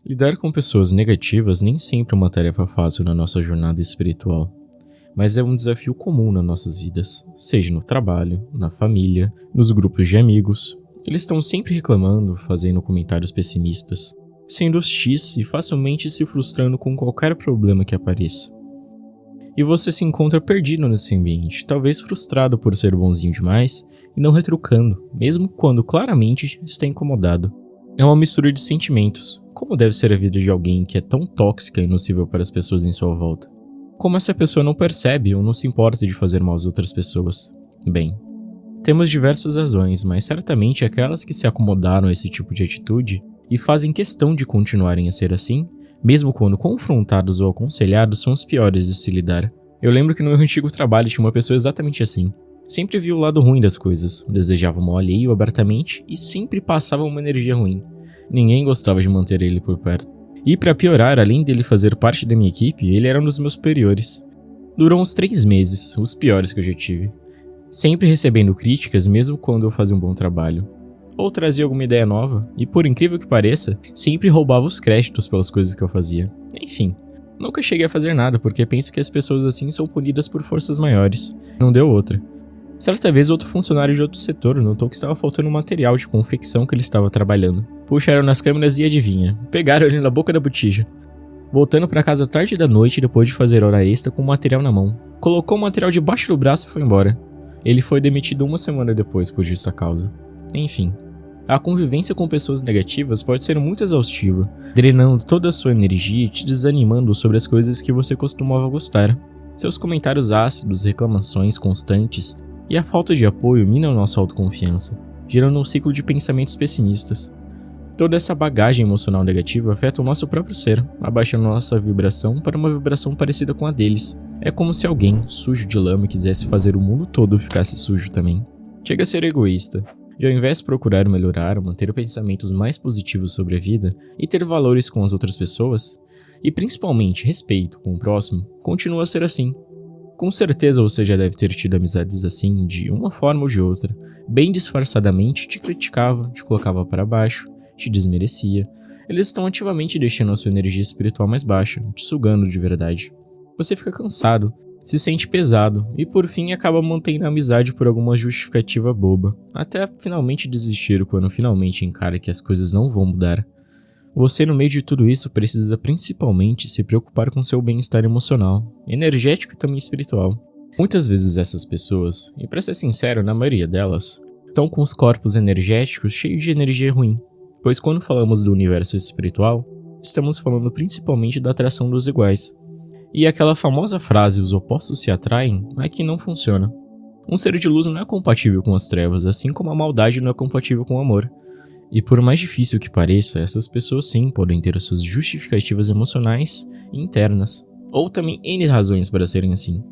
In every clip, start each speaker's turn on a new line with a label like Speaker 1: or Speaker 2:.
Speaker 1: Lidar com pessoas negativas nem sempre é uma tarefa fácil na nossa jornada espiritual, mas é um desafio comum nas nossas vidas, seja no trabalho, na família, nos grupos de amigos. Eles estão sempre reclamando, fazendo comentários pessimistas, sendo hostis e facilmente se frustrando com qualquer problema que apareça. E você se encontra perdido nesse ambiente, talvez frustrado por ser bonzinho demais e não retrucando, mesmo quando claramente está incomodado. É uma mistura de sentimentos. Como deve ser a vida de alguém que é tão tóxica e nociva para as pessoas em sua volta? Como essa pessoa não percebe ou não se importa de fazer mal às outras pessoas? Bem, temos diversas razões, mas certamente aquelas que se acomodaram a esse tipo de atitude e fazem questão de continuarem a ser assim, mesmo quando confrontados ou aconselhados, são os piores de se lidar. Eu lembro que no meu antigo trabalho tinha uma pessoa exatamente assim. Sempre via o lado ruim das coisas, desejava o mal alheio abertamente e sempre passava uma energia ruim. Ninguém gostava de manter ele por perto. E pra piorar, além dele fazer parte da minha equipe, ele era um dos meus superiores. Durou uns 3 meses, os piores que eu já tive. Sempre recebendo críticas mesmo quando eu fazia um bom trabalho. Ou trazia alguma ideia nova, e por incrível que pareça, sempre roubava os créditos pelas coisas que eu fazia. Enfim, nunca cheguei a fazer nada porque penso que as pessoas assim são punidas por forças maiores. Não deu outra. Certa vez outro funcionário de outro setor notou que estava faltando material de confecção que ele estava trabalhando. Puxaram nas câmeras e adivinha, pegaram ele na boca da botija. Voltando para casa tarde da noite depois de fazer hora extra com o material na mão. Colocou o material debaixo do braço e foi embora. Ele foi demitido 1 semana depois por justa causa. Enfim, a convivência com pessoas negativas pode ser muito exaustiva, drenando toda a sua energia e te desanimando sobre as coisas que você costumava gostar. Seus comentários ácidos, reclamações constantes e a falta de apoio minam nossa autoconfiança, gerando um ciclo de pensamentos pessimistas. Toda essa bagagem emocional negativa afeta o nosso próprio ser, abaixando nossa vibração para uma vibração parecida com a deles. É como se alguém, sujo de lama, quisesse fazer o mundo todo ficasse sujo também. Chega a ser egoísta. E ao invés de procurar melhorar, manter pensamentos mais positivos sobre a vida e ter valores com as outras pessoas, e principalmente respeito com o próximo, continua a ser assim. Com certeza você já deve ter tido amizades assim, de uma forma ou de outra, bem disfarçadamente te criticava, te colocava para baixo, te desmerecia. Eles estão ativamente deixando a sua energia espiritual mais baixa, te sugando de verdade. Você fica cansado, se sente pesado e por fim acaba mantendo a amizade por alguma justificativa boba, até finalmente desistir quando finalmente encara que as coisas não vão mudar. Você, no meio de tudo isso, precisa principalmente se preocupar com seu bem-estar emocional, energético e também espiritual. Muitas vezes essas pessoas, e para ser sincero, na maioria delas, estão com os corpos energéticos cheios de energia ruim, pois quando falamos do universo espiritual, estamos falando principalmente da atração dos iguais. E aquela famosa frase, os opostos se atraem, aqui não funciona. Um ser de luz não é compatível com as trevas, assim como a maldade não é compatível com o amor. E por mais difícil que pareça, essas pessoas sim podem ter as suas justificativas emocionais e internas, ou também N razões para serem assim.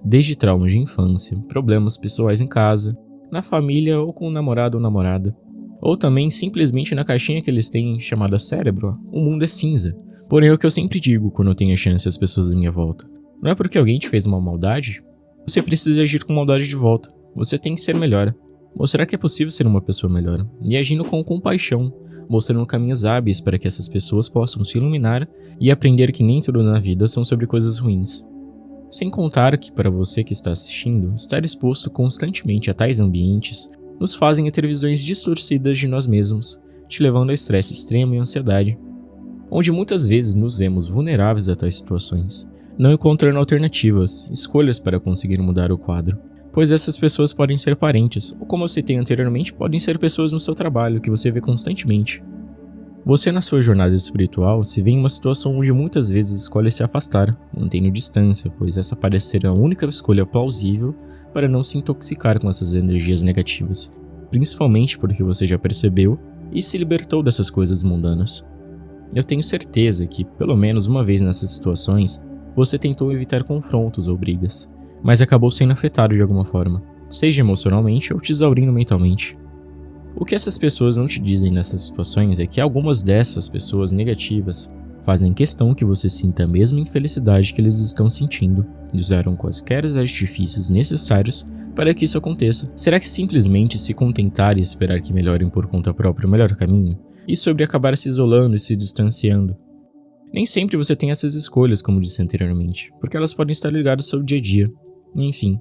Speaker 1: Desde traumas de infância, problemas pessoais em casa, na família ou com o namorado ou namorada. Ou também simplesmente na caixinha que eles têm chamada cérebro, o mundo é cinza. Porém é o que eu sempre digo quando eu tenho a chance às pessoas da minha volta. Não é porque alguém te fez uma maldade, você precisa agir com maldade de volta. Você tem que ser melhor. Mostrar que é possível ser uma pessoa melhor, e agindo com compaixão, mostrando caminhos hábeis para que essas pessoas possam se iluminar e aprender que nem tudo na vida são sobre coisas ruins. Sem contar que, para você que está assistindo, estar exposto constantemente a tais ambientes nos fazem ter visões distorcidas de nós mesmos, te levando a estresse extremo e ansiedade, onde muitas vezes nos vemos vulneráveis a tais situações, não encontrando alternativas, escolhas para conseguir mudar o quadro. Pois essas pessoas podem ser parentes, ou como eu citei anteriormente, podem ser pessoas no seu trabalho que você vê constantemente. Você na sua jornada espiritual se vê em uma situação onde muitas vezes escolhe se afastar, mantendo distância, pois essa parece ser a única escolha plausível para não se intoxicar com essas energias negativas, principalmente porque você já percebeu e se libertou dessas coisas mundanas. Eu tenho certeza que, pelo menos uma vez nessas situações, você tentou evitar confrontos ou brigas, mas acabou sendo afetado de alguma forma, seja emocionalmente ou te exaurindo mentalmente. O que essas pessoas não te dizem nessas situações é que algumas dessas pessoas negativas fazem questão que você sinta a mesma infelicidade que eles estão sentindo e usaram quaisquer artifícios necessários para que isso aconteça. Será que simplesmente se contentar e esperar que melhorem por conta própria é o melhor caminho? E sobre acabar se isolando e se distanciando, Nem sempre você tem essas escolhas, como disse anteriormente, porque elas podem estar ligadas ao seu dia a dia. Enfim,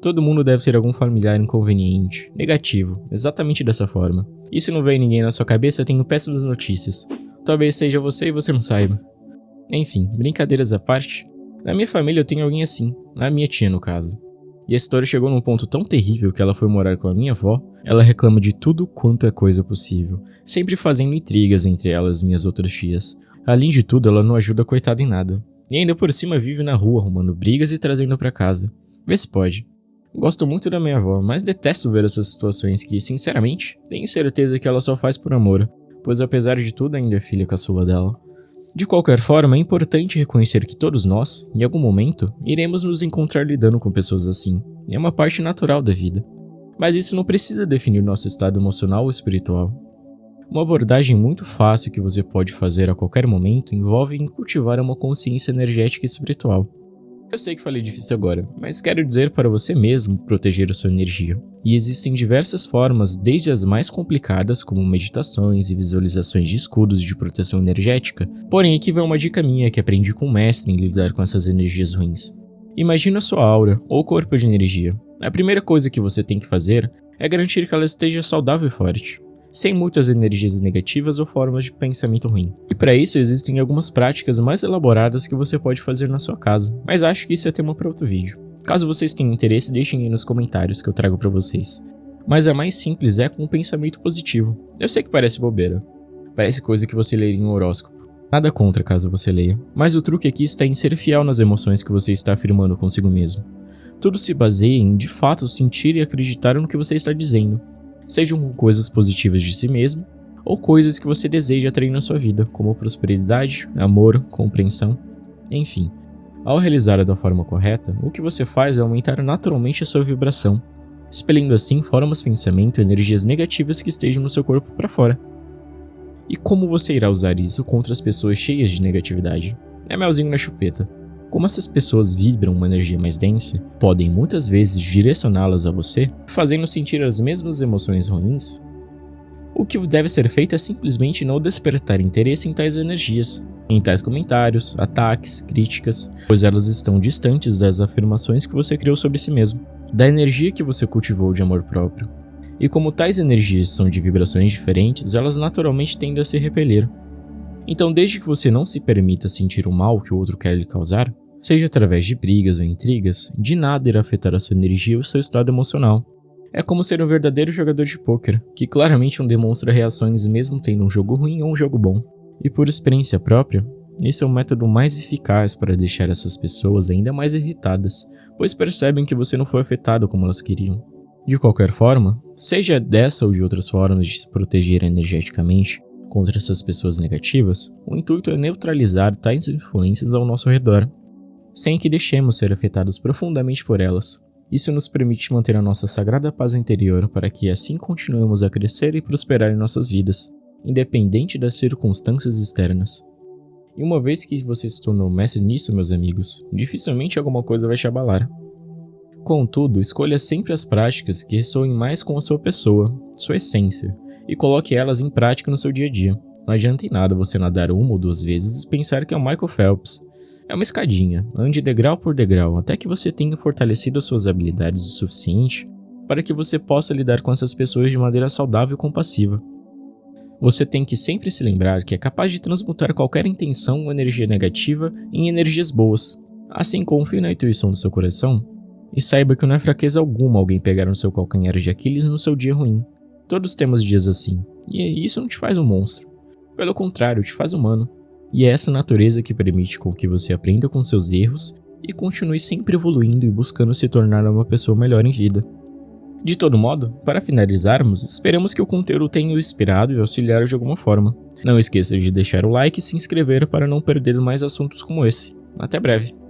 Speaker 1: todo mundo deve ter algum familiar inconveniente, negativo, exatamente dessa forma. E se não vem ninguém na sua cabeça, tenho péssimas notícias. Talvez seja você e você não saiba. Enfim, brincadeiras à parte, na minha família eu tenho alguém assim, a minha tia no caso. E a história chegou num ponto tão terrível que ela foi morar com a minha avó. Ela reclama de tudo quanto é coisa possível, sempre fazendo intrigas entre elas e minhas outras tias. Além de tudo, ela não ajuda a coitada em nada. E ainda por cima vive na rua arrumando brigas e trazendo pra casa. Vê se pode. Gosto muito da minha avó, mas detesto ver essas situações que, sinceramente, tenho certeza que ela só faz por amor, pois apesar de tudo ainda é filha caçula dela. De qualquer forma, é importante reconhecer que todos nós, em algum momento, iremos nos encontrar lidando com pessoas assim. É uma parte natural da vida. Mas isso não precisa definir nosso estado emocional ou espiritual. Uma abordagem muito fácil que você pode fazer a qualquer momento envolve em cultivar uma consciência energética e espiritual. Eu sei que falei difícil agora, mas quero dizer para você mesmo proteger a sua energia. E existem diversas formas, desde as mais complicadas, como meditações e visualizações de escudos de proteção energética. Porém, aqui vai uma dica minha que aprendi com um mestre em lidar com essas energias ruins. Imagina a sua aura, ou corpo de energia. A primeira coisa que você tem que fazer é garantir que ela esteja saudável e forte, sem muitas energias negativas ou formas de pensamento ruim. E para isso existem algumas práticas mais elaboradas que você pode fazer na sua casa, mas acho que isso é tema para outro vídeo. Caso vocês tenham interesse, deixem aí nos comentários que eu trago para vocês. Mas a mais simples é com um pensamento positivo. Eu sei que parece bobeira, parece coisa que você leria em um horóscopo. Nada contra caso você leia, mas o truque aqui está em ser fiel nas emoções que você está afirmando consigo mesmo. Tudo se baseia em, de fato, sentir e acreditar no que você está dizendo. Sejam com coisas positivas de si mesmo, ou coisas que você deseja atrair na sua vida, como prosperidade, amor, compreensão, enfim. Ao realizar da forma correta, o que você faz é aumentar naturalmente a sua vibração, expelindo assim formas de pensamento e energias negativas que estejam no seu corpo para fora. E como você irá usar isso contra as pessoas cheias de negatividade? É melzinho na chupeta. Como essas pessoas vibram uma energia mais densa, podem muitas vezes direcioná-las a você, fazendo sentir as mesmas emoções ruins. O que deve ser feito é simplesmente não despertar interesse em tais energias, em tais comentários, ataques, críticas, pois elas estão distantes das afirmações que você criou sobre si mesmo, da energia que você cultivou de amor próprio. E como tais energias são de vibrações diferentes, elas naturalmente tendem a se repelir. Então, desde que você não se permita sentir o mal que o outro quer lhe causar, seja através de brigas ou intrigas, de nada irá afetar a sua energia ou o seu estado emocional. É como ser um verdadeiro jogador de pôquer, que claramente não demonstra reações mesmo tendo um jogo ruim ou um jogo bom. E por experiência própria, esse é o método mais eficaz para deixar essas pessoas ainda mais irritadas, pois percebem que você não foi afetado como elas queriam. De qualquer forma, seja dessa ou de outras formas de se proteger energeticamente contra essas pessoas negativas, o intuito é neutralizar tais influências ao nosso redor, sem que deixemos ser afetados profundamente por elas. Isso nos permite manter a nossa sagrada paz interior para que assim continuemos a crescer e prosperar em nossas vidas, independente das circunstâncias externas. E uma vez que você se tornou mestre nisso, meus amigos, dificilmente alguma coisa vai te abalar. Contudo, escolha sempre as práticas que ressoem mais com a sua pessoa, sua essência, e coloque elas em prática no seu dia a dia. Não adianta em nada você nadar uma ou duas vezes e pensar que é o Michael Phelps. É uma escadinha, ande degrau por degrau, até que você tenha fortalecido as suas habilidades o suficiente para que você possa lidar com essas pessoas de maneira saudável e compassiva. Você tem que sempre se lembrar que é capaz de transmutar qualquer intenção ou energia negativa em energias boas. Assim, confie na intuição do seu coração e saiba que não é fraqueza alguma alguém pegar no seu calcanhar de Aquiles no seu dia ruim. Todos temos dias assim, e isso não te faz um monstro. Pelo contrário, te faz humano. E é essa natureza que permite com que você aprenda com seus erros e continue sempre evoluindo e buscando se tornar uma pessoa melhor em vida. De todo modo, para finalizarmos, esperamos que o conteúdo tenha o inspirado e auxiliado de alguma forma. Não esqueça de deixar o like e se inscrever para não perder mais assuntos como esse. Até breve!